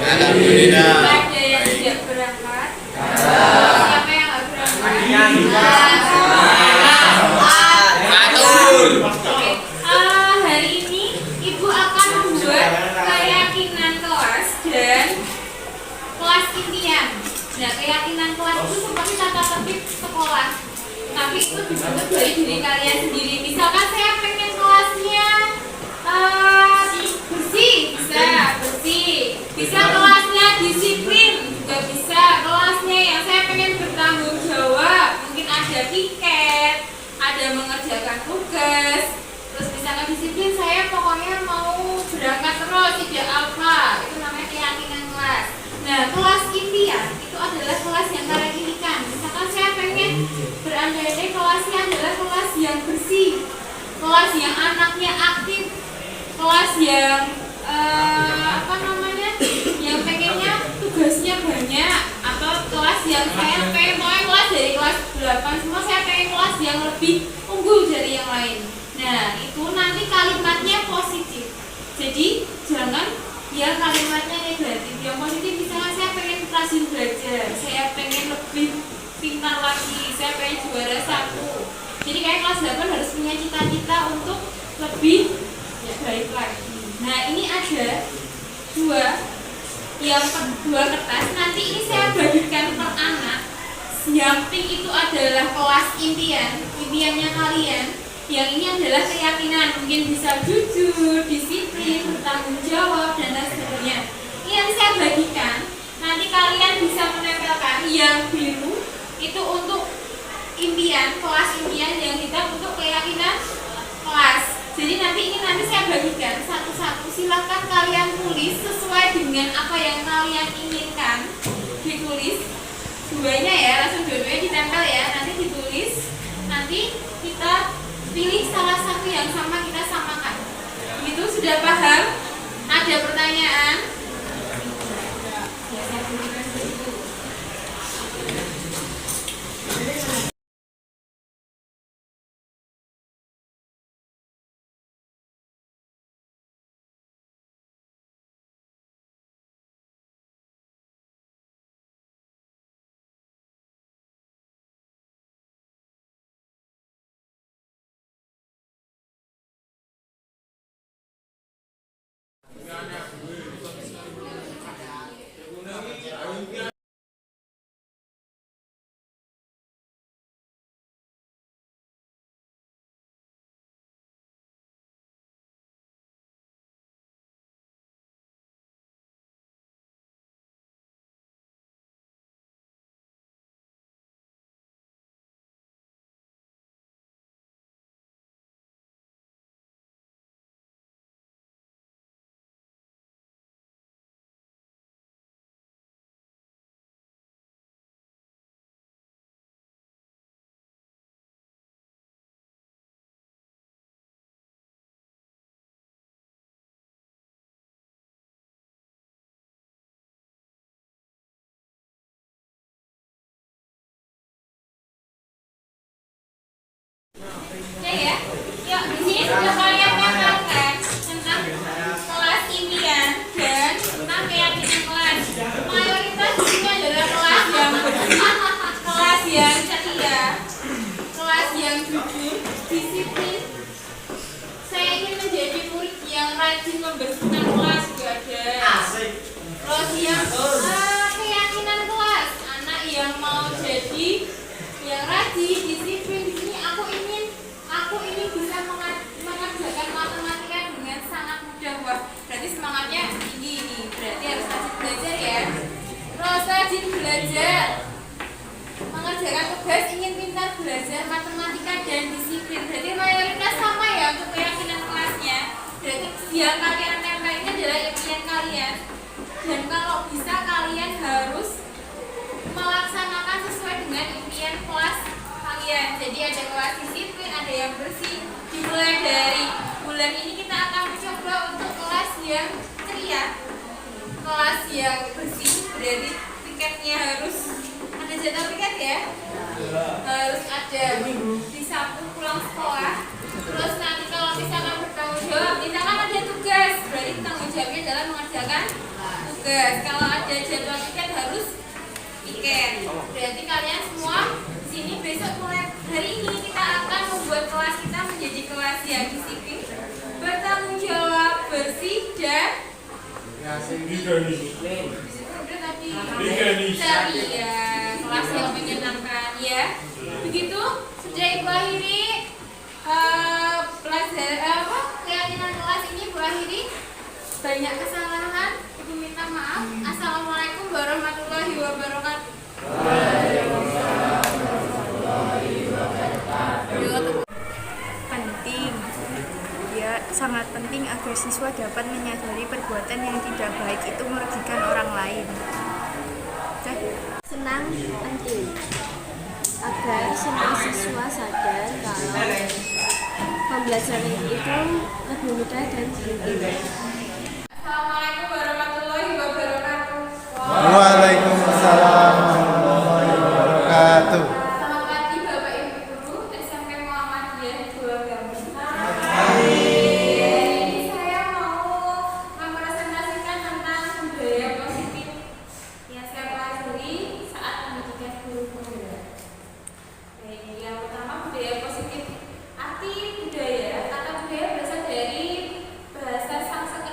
Alhamdulillah. Ada yang tidak berangkat? Siapa yang nggak berangkat? Matur. Oke. Hari ini Ibu akan membuat keyakinan kelas dan kelas impian. Nah, keyakinan kelas itu seperti tata tertib sekolah, tapi itu dibentuk dari diri kalian sendiri. Misalkan saya pengen kelasnya bersih, bisa bersih. Bisa kelasnya disiplin, juga bisa. Kelasnya yang saya pengen bertanggung jawab, mungkin ada piket, ada mengerjakan tugas. Terus misalkan disiplin, saya pokoknya mau berangkat terus, tidak alfa. Itu namanya keyakinan kelas. Nah, kelas impian itu adalah kelas yang kalian inginkan. Misalkan saya pengen berandai-andai kelasnya adalah kelas yang bersih, kelas yang anaknya aktif, kelas yang yang pengennya tugasnya banyak, atau kelas yang saya pengen kelas dari kelas 8 semua saya pengen kelas yang lebih unggul dari yang lain. Nah, itu nanti kalimatnya positif. Jadi jangan ya kalimatnya negatif. Yang positif misalnya saya pengen rajin belajar, saya pengen lebih pintar lagi, saya pengen juara 1. Jadi kayak kelas 8 harus punya cita-cita untuk lebih baik lagi. Nah, ini ada dua kertas. Nanti ini saya bagikan per anak. Yang pink itu adalah kelas impiannya kalian. Yang ini adalah keyakinan, mungkin bisa jujur, disiplin, bertanggung jawab, dan lain sebagainya. Ini yang saya bagikan. Nanti kalian bisa menempelkan. Yang biru itu untuk impian, kelas impian, yang hitam untuk keyakinan kelas. Jadi nanti saya bagikan satu-satu. Silakan kalian tulis sesuai dengan apa yang kalian inginkan. Ditulis duanya ya, langsung dua-duanya ditempel ya. Nanti ditulis. Nanti kita pilih salah satu yang sama, kita samakan. Itu sudah paham? Ada pertanyaan? Ya. Yuk, di sini sudah kalian tempelkan tentang kelas impian dan tentang keyakinan kelas. Mayoritas di sini adalah kelas yang bersih, kelas yang ceria, kelas yang jujur, disiplin. Saya ingin menjadi murid yang rajin membersihkan kelas juga ada. Terus yang keyakinan kelas, anak yang mau jadi yang rajin, disiplin. Di sini aku ini bisa mengerjakan matematika dengan sangat mudah. Wah, berarti semangatnya tinggi ini. Berarti harus rajin belajar ya. Terus rajin belajar, mengerjakan tugas, ingin pintar belajar matematika dan disiplin. Berarti mayoritas sama ya untuk keyakinan kelasnya. Berarti yang kalian tempel ini adalah impian kalian. Dan kalau bisa kalian harus melaksanakan sesuai dengan impian kelas kalian. Jadi ada kelas disiplin, ada yang bersih. Dimulai dari bulan ini kita akan mencoba untuk kelas yang ceria, kelas yang bersih. Berarti piketnya harus ada jadwal piket ya, harus ada disapu pulang sekolah. Terus nanti kalau misalkan bertanggung jawab, misalkan ada tugas, berarti tanggung jawabnya adalah mengerjakan tugas. tugas. Kalau ada jadwal tiket harus tiket. Berarti kalian semua di sini besok mulai hari ini kita akan membuat kelas kita menjadi kelas yang disiplin, bertanggung jawab, bersih dan ya, kelas yang menyenangkan ya. Begitu sudah Ibu akhiri keyakinan kelas ini. Ibu akhiri, banyak kesalahan Ibu minta maaf. Assalamualaikum warahmatullahi wabarakatuh. Penting, ya sangat penting agar siswa dapat menyadari perbuatan yang tidak baik itu merugikan orang lain. Senang penting agar semua siswa sadar kalau pembelajaran itu lebih mudah dan penting. Assalamualaikum warahmatullahi wabarakatuh. Waalaikumsalam warahmatullahi wabarakatuh. Selamat pagi Bapak Ibu Guru SMP Muhammadiyah Dua Gambi. Ini saya mau mempresentasikan tentang budaya positif yang saya pelajari saat pendidikan guru penggerak. Yang pertama, budaya positif. Arti budaya, kata budaya berasal dari bahasa Sanskerta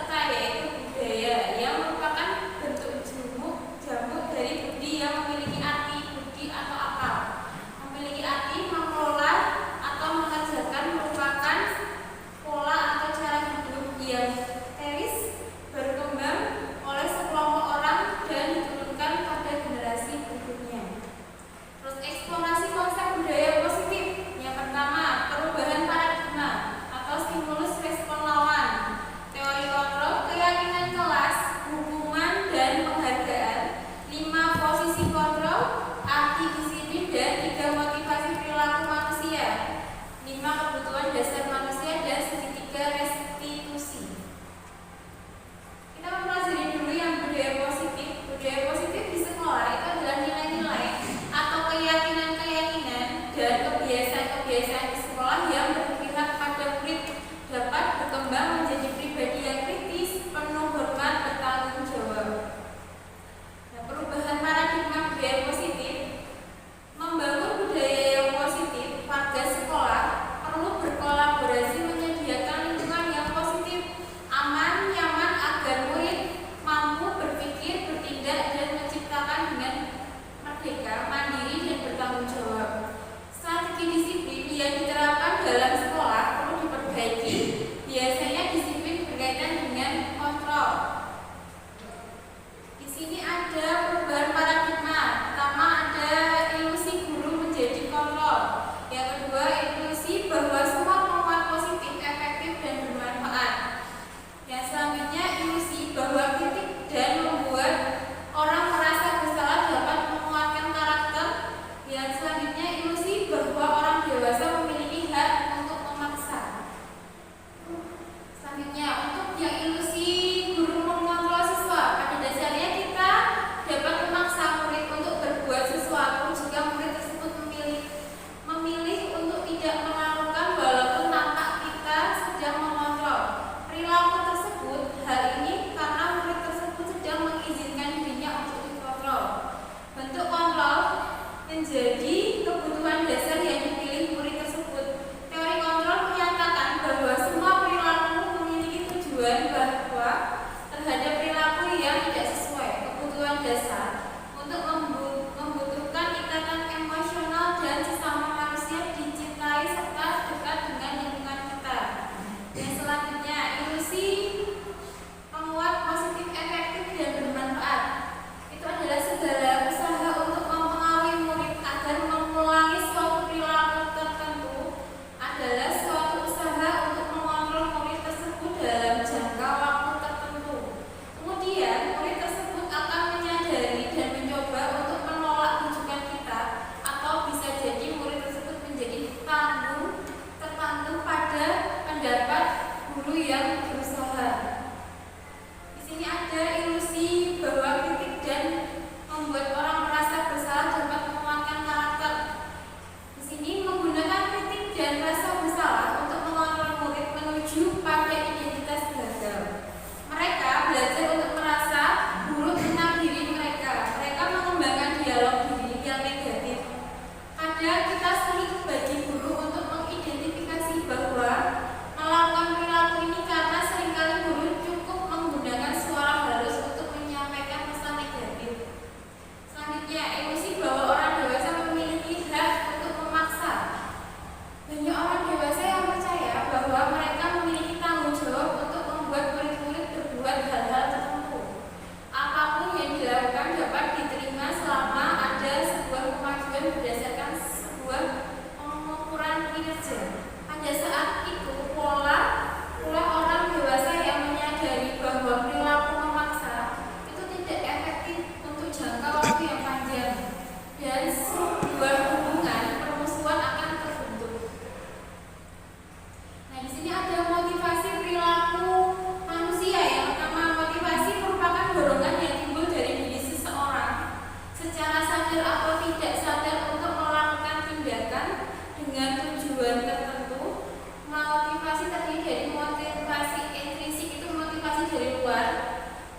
dari luar,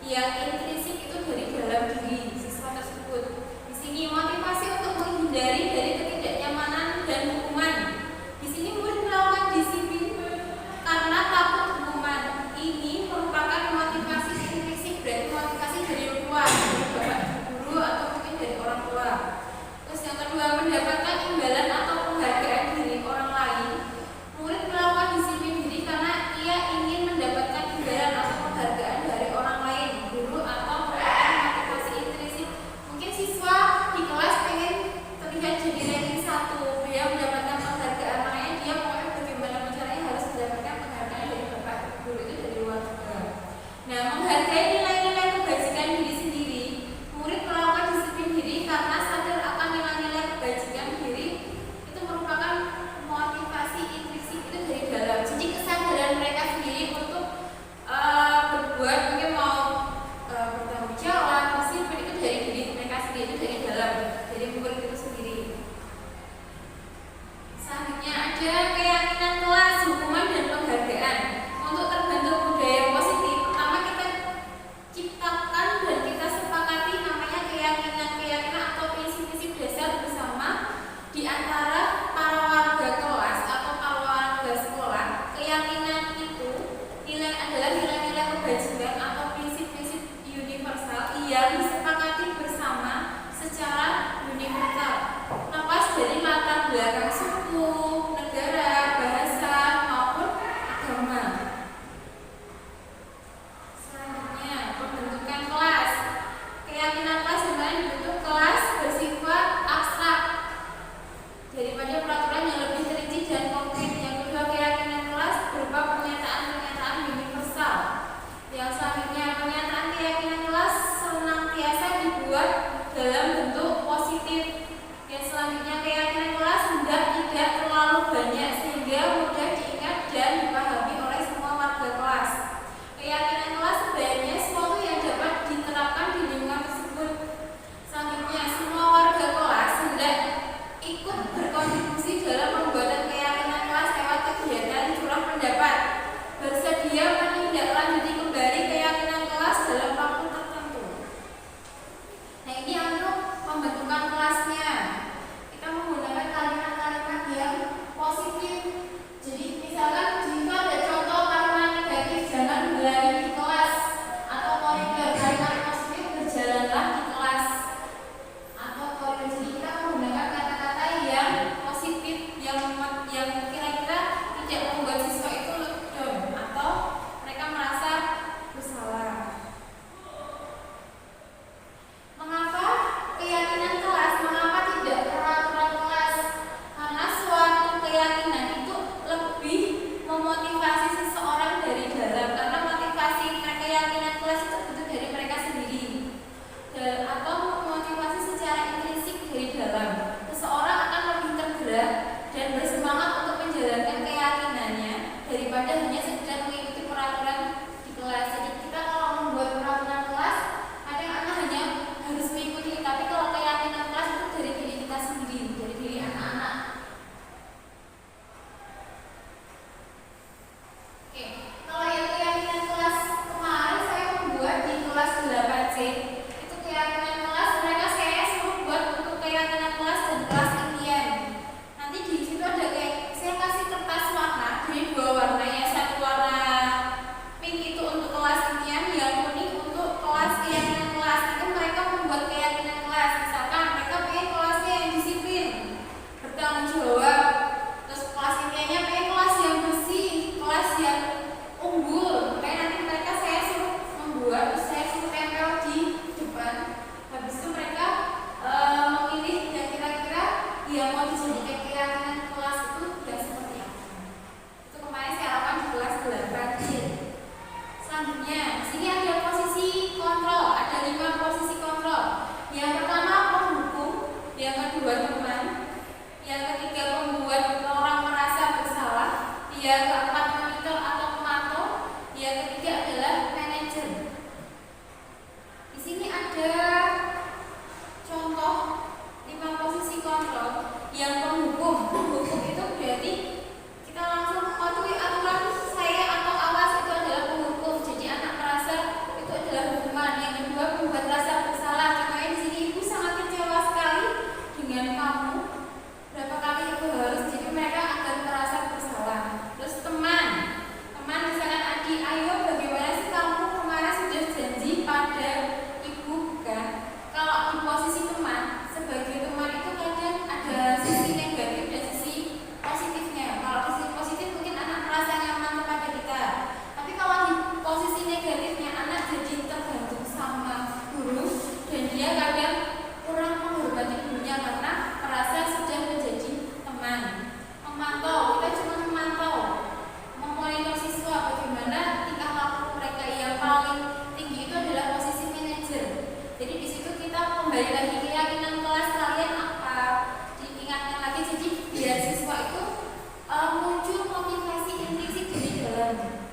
yang intrinsik itu dari dalam diri siswa tersebut. Di sini motivasi untuk menghindari dari ketidaknyamanan dan hukuman. Di sini murid melakukan disiplin karena takut hukuman. Ini merupakan motivasi intrinsik, berarti motivasi dari luar, dari bapak guru atau mungkin dari orang tua. Terus yang kedua, mendapatkan imbalan atau penghargaan dari orang lain. Murid melakukan disiplin diri karena ia ingin mendapatkan imbalan atau penghargaan dari orang lain, guru atau motivasi intrinsik. Mungkin siswa di kelas pengen terlihat jadi ranking 1, dia mendapatkan kembali lagi keyakinan kelas kalian apa? Diingatkan lagi, jadi biar siswa itu muncul motivasi intrinsik dari dalamnya.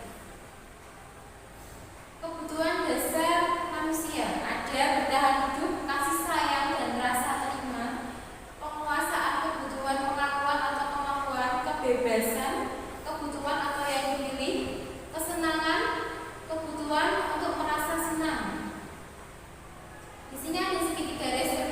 Kebutuhan dasar manusia ada bertahan hidup, kasih sayang dan rasa terima, penguasaan kebutuhan pengakuan atau kemampuan, kebebasan, kebutuhan atau yang dipilih, kesenangan, kebutuhan untuk merasa senang. Di sini ada sedikit garis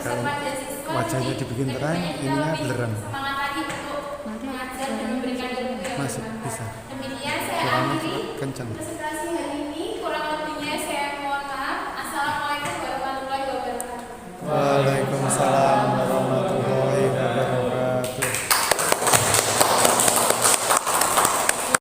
kalau wajahnya dibikin terang, ininya belerang. Semangat lagi untuk mengajar dan memberikan ilmu yang Masih bisa. demikian saya Kurangnya akhiri kencang. presentasi hari ini. Kurang lebihnya saya mohon maaf. Assalamualaikum warahmatullahi wabarakatuh. Waalaikumsalam